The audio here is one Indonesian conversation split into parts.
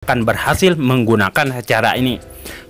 akan berhasil menggunakan cara ini.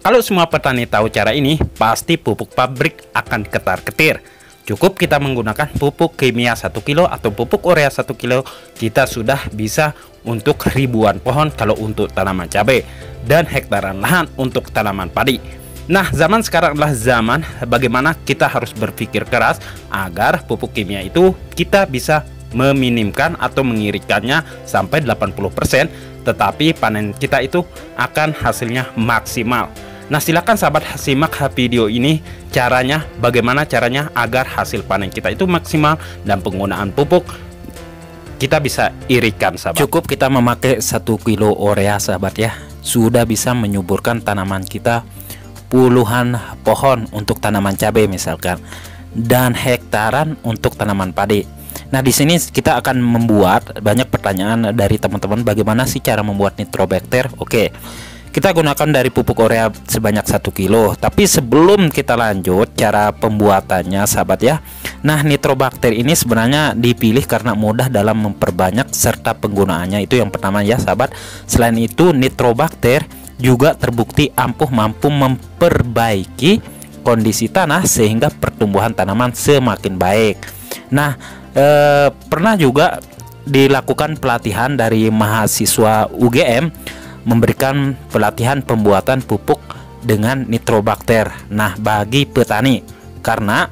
Kalau semua petani tahu cara ini, pasti pupuk pabrik akan ketar-ketir. Cukup kita menggunakan pupuk kimia 1 kilo atau pupuk urea 1 kilo, kita sudah bisa untuk ribuan pohon kalau untuk tanaman cabai dan hektaran lahan untuk tanaman padi. Nah, zaman sekarang adalah zaman bagaimana kita harus berpikir keras agar pupuk kimia itu kita bisa meminimkan atau mengiritkannya sampai 80%, tetapi panen kita itu akan hasilnya maksimal. Nah, silakan sahabat simak video ini caranya, bagaimana caranya agar hasil panen kita itu maksimal dan penggunaan pupuk kita bisa iritkan sahabat. Cukup kita memakai 1 kilo urea sahabat ya, sudah bisa menyuburkan tanaman kita puluhan pohon untuk tanaman cabai misalkan, dan hektaran untuk tanaman padi. Nah, di sini kita akan membuat banyak pertanyaan dari teman-teman, bagaimana sih cara membuat nitrobakter. Oke, kita gunakan dari pupuk urea sebanyak 1 kilo. Tapi sebelum kita lanjut cara pembuatannya sahabat ya, nah, nitrobakter ini sebenarnya dipilih karena mudah dalam memperbanyak serta penggunaannya, itu yang pertama ya sahabat. Selain itu, nitrobakter juga terbukti mampu memperbaiki kondisi tanah sehingga pertumbuhan tanaman semakin baik. Nah, pernah juga dilakukan pelatihan dari mahasiswa UGM memberikan pelatihan pembuatan pupuk dengan nitrobakter. Nah, bagi petani, karena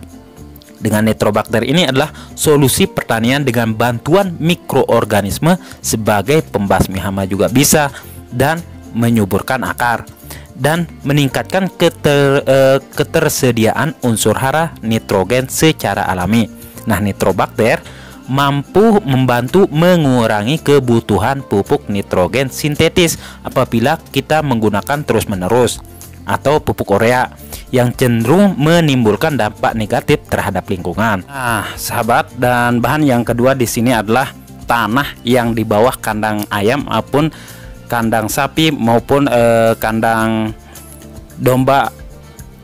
dengan nitrobakter ini adalah solusi pertanian dengan bantuan mikroorganisme sebagai pembasmi hama juga bisa, dan menyuburkan akar dan meningkatkan ketersediaan unsur hara nitrogen secara alami. Nah, nitrobakter mampu membantu mengurangi kebutuhan pupuk nitrogen sintetis apabila kita menggunakan terus-menerus, atau pupuk urea yang cenderung menimbulkan dampak negatif terhadap lingkungan. Nah, sahabat, dan bahan yang kedua di sini adalah tanah yang di bawah kandang ayam maupun kandang sapi maupun kandang domba,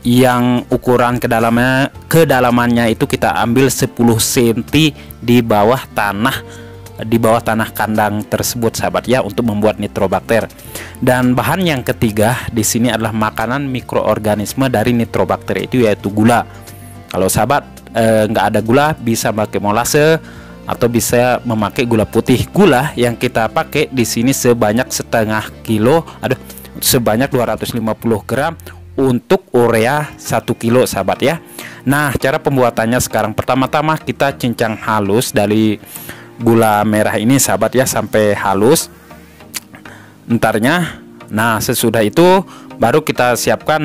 yang ukuran kedalamannya itu kita ambil 10 cm di bawah tanah kandang tersebut sahabat ya, untuk membuat nitrobakter. Dan bahan yang ketiga di sini adalah makanan mikroorganisme dari nitrobakter itu, yaitu gula. Kalau sahabat nggak ada gula, bisa pakai molase atau bisa memakai gula putih. Gula yang kita pakai di sini sebanyak setengah kilo, sebanyak 250 gram untuk urea 1 kilo sahabat ya. Nah, cara pembuatannya sekarang, pertama-tama kita cincang halus dari gula merah ini sahabat ya, sampai halus entarnya. Nah, sesudah itu baru kita siapkan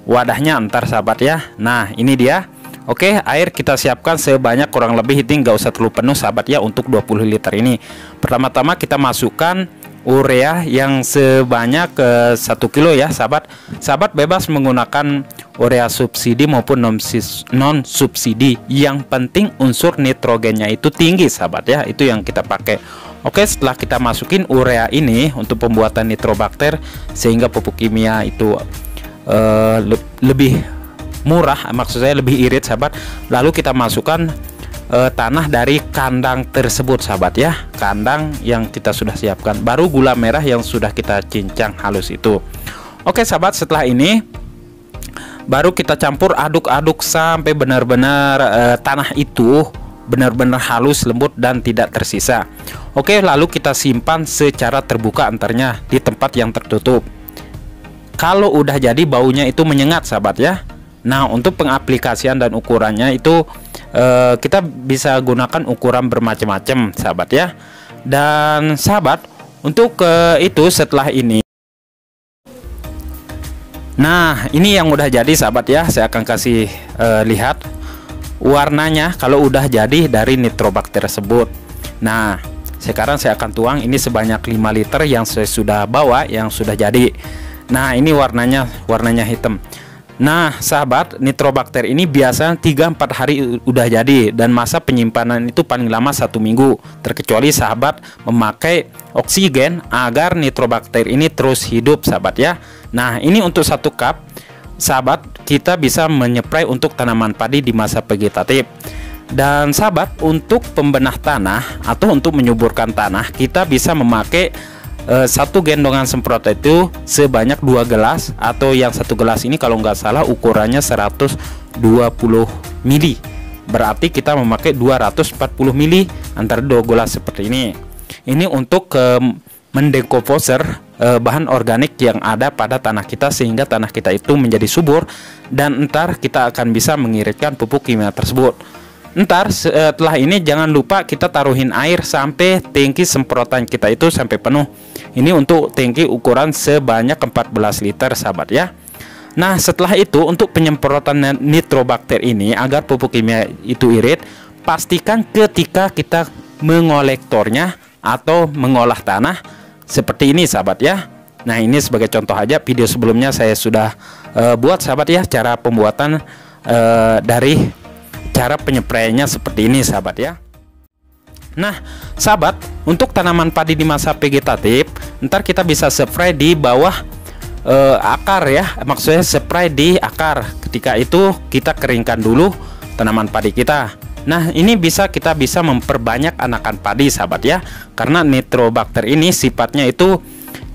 wadahnya entar sahabat ya. Nah, ini dia. Oke, air kita siapkan sebanyak kurang lebih, ini nggak usah terlalu penuh sahabat ya, untuk 20 liter ini. Pertama-tama kita masukkan urea yang sebanyak 1 kilo ya sahabat. Sahabat bebas menggunakan urea subsidi maupun non subsidi, yang penting unsur nitrogennya itu tinggi sahabat ya, itu yang kita pakai. Oke, setelah kita masukin urea ini untuk pembuatan nitrobakter, sehingga pupuk kimia itu lebih murah, maksud saya lebih irit sahabat. Lalu kita masukkan tanah dari kandang tersebut sahabat ya, kandang yang kita sudah siapkan, baru gula merah yang sudah kita cincang halus itu. Oke sahabat, setelah ini baru kita campur aduk-aduk sampai benar-benar tanah itu benar-benar halus, lembut, dan tidak tersisa. Oke, lalu kita simpan secara terbuka antarnya di tempat yang tertutup. Kalau udah jadi, baunya itu menyengat sahabat ya. Nah, untuk pengaplikasian dan ukurannya itu kita bisa gunakan ukuran bermacam-macam sahabat ya. Dan sahabat, untuk itu setelah ini, nah ini yang udah jadi sahabat ya, saya akan kasih lihat warnanya kalau udah jadi dari nitrobakter tersebut. Nah, sekarang saya akan tuang ini sebanyak 5 liter yang saya sudah bawa, yang sudah jadi. Nah, ini warnanya hitam. Nah sahabat, nitrobakter ini biasanya 3-4 hari udah jadi, dan masa penyimpanan itu paling lama 1 minggu, terkecuali sahabat memakai oksigen agar nitrobakter ini terus hidup sahabat ya. Nah, ini untuk 1 cup sahabat, kita bisa menyeprai untuk tanaman padi di masa vegetatif. Dan sahabat, untuk pembenah tanah atau untuk menyuburkan tanah, kita bisa memakai satu gendongan semprot itu sebanyak 2 gelas, atau yang satu gelas ini kalau nggak salah ukurannya 120 mili. Berarti kita memakai 240 mili antara 2 gelas seperti ini. Ini untuk mendekomposer bahan organik yang ada pada tanah kita, sehingga tanah kita itu menjadi subur, dan ntar kita akan bisa mengiritkan pupuk kimia tersebut. Ntar setelah ini jangan lupa kita taruhin air sampai tangki semprotan kita itu sampai penuh. Ini untuk tangki ukuran sebanyak 14 liter sahabat ya. Nah setelah itu untuk penyemprotan nitrobakter ini agar pupuk kimia itu irit, pastikan ketika kita mengolektornya atau mengolah tanah seperti ini sahabat ya. Nah ini sebagai contoh aja, video sebelumnya saya sudah buat sahabat ya, cara pembuatan dari cara penyepraiannya seperti ini sahabat ya. Nah sahabat, untuk tanaman padi di masa vegetatif, ntar kita bisa spray di bawah akar ya, maksudnya spray di akar. Ketika itu kita keringkan dulu tanaman padi kita. Nah ini kita bisa memperbanyak anakan padi sahabat ya, karena nitrobakter ini sifatnya itu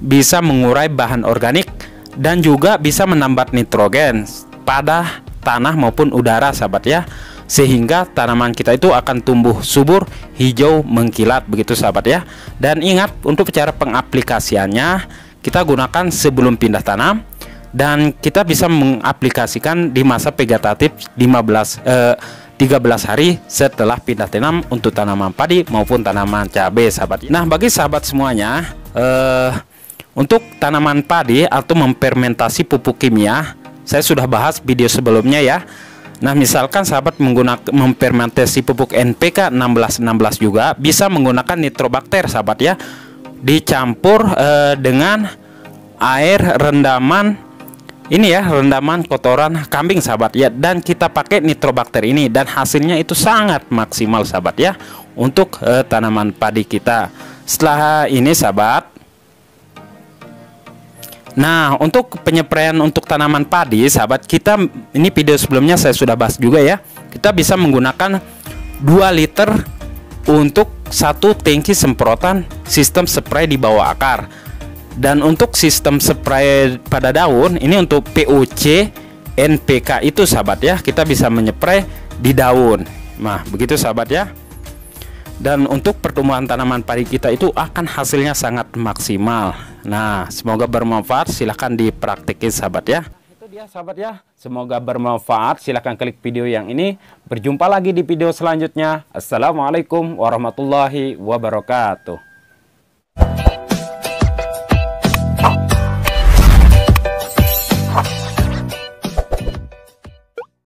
bisa mengurai bahan organik dan juga bisa menambah nitrogen pada tanah maupun udara sahabat ya, sehingga tanaman kita itu akan tumbuh subur, hijau, mengkilat begitu sahabat ya. Dan ingat, untuk cara pengaplikasiannya kita gunakan sebelum pindah tanam, dan kita bisa mengaplikasikan di masa vegetatif 13 hari setelah pindah tanam untuk tanaman padi maupun tanaman cabai sahabat. Nah bagi sahabat semuanya, untuk tanaman padi atau memfermentasi pupuk kimia saya sudah bahas video sebelumnya ya. Nah misalkan sahabat menggunakan memfermentasi pupuk NPK 1616 juga bisa menggunakan nitrobakter sahabat ya, dicampur dengan air rendaman ini ya, rendaman kotoran kambing sahabat ya, dan kita pakai nitrobakter ini, dan hasilnya itu sangat maksimal sahabat ya untuk tanaman padi kita. Setelah ini sahabat, nah untuk penyepraian untuk tanaman padi sahabat, kita ini video sebelumnya saya sudah bahas juga ya, kita bisa menggunakan 2 liter untuk satu tangki semprotan sistem spray di bawah akar. Dan untuk sistem spray pada daun ini untuk POC NPK itu sahabat ya, kita bisa menyepray di daun. Nah begitu sahabat ya. Dan untuk pertumbuhan tanaman padi kita itu akan hasilnya sangat maksimal. Nah semoga bermanfaat, silahkan dipraktekin sahabat ya. Itu dia sahabat ya, semoga bermanfaat, silahkan klik video yang ini. Berjumpa lagi di video selanjutnya. Assalamualaikum warahmatullahi wabarakatuh.